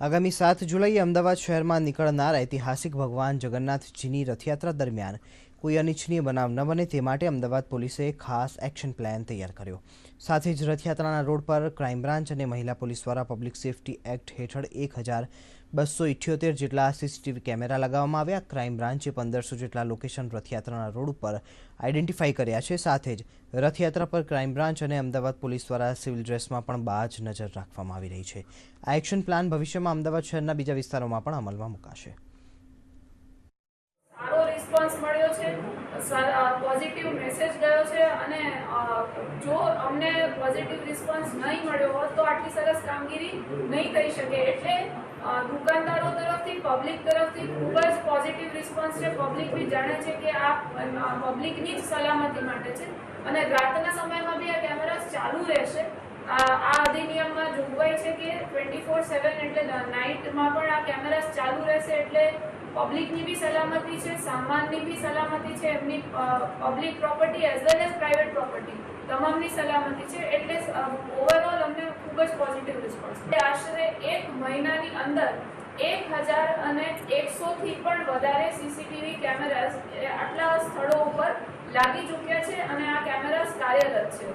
આગામી 7 જુલાઈએ અમદાવાદ શહેરમાં નીકળનાર ઐતિહાસિક ભગવાન જગન્નાથજીની રથયાત્રા દરમિયાન કોઈ અનિચ્છનીય બનાવ ન બને તે માટે અમદાવાદ પોલીસે ખાસ એક્શન પ્લાન તૈયાર કર્યો। સાથે જ રથયાત્રાના રોડ પર ક્રાઇમ બ્રાન્ચ અને મહિલા પોલીસ દ્વારા પબ્લિક સેફટી એક્ટ હેઠળ 1278 જેટલા સીસીટીવી કેમેરા લગાવવામાં આવ્યા। ક્રાઇમ બ્રાન્ચે 1500 જેટલા લોકેશન રથયાત્રાના રોડ ઉપર આઈડેન્ટિફાઈ કર્યા છે। સાથે જ રથયાત્રા પર ક્રાઇમ બ્રાન્ચ અને અમદાવાદ પોલીસ દ્વારા સિવિલ ડ્રેસમાં પણ બાજ નજર રાખવામાં આવી રહી છે। આ એક્શન પ્લાન ભવિષ્યમાં અમદાવાદ શહેરના બીજા વિસ્તારોમાં પણ અમલમાં મુકાશે। સારો રિસ્પોન્સ મળ્યો છે, પોઝિટિવ મેસેજ ગયો છે અને જો અમને પોઝિટિવ રિસ્પોન્સ નહીં મળ્યો હોત તો આટલી સરસ કામગીરી નહીં થઈ શકે। એટલે દુકાનદારો તરફથી, પબ્લિક તરફથી ખૂબ જ પોઝિટિવ રિસ્પોન્સ છે। પબ્લિક બી જાણે છે કે આ પબ્લિકની જ સલામતી માટે છે અને રાતના સમયમાં બી આ કેમેરા ચાલુ રહેશે। આ અધિનિયમમાં જોગવાઈ છે કે 24/7 એટલે નાઇટમાં પણ આ કેમેરા ચાલુ રહેશે। એટલે પબ્લિકની બી સલામતી છે, સામાનની બી સલામતી છે, એમની public property as well as private property તમામની સલામતી છે। એટલે ઓવરઓલ અમને ખૂબ જ પોઝિટિવ રિસ્પોન્સ છે। આશરે 1 મહિનાની અંદર 1100 થી પણ વધારે સીસીટીવી કેમેરાસ આટલા સ્થળો ઉપર લાગી ચૂક્યા છે અને આ કેમેરાસ કાર્યરત છે।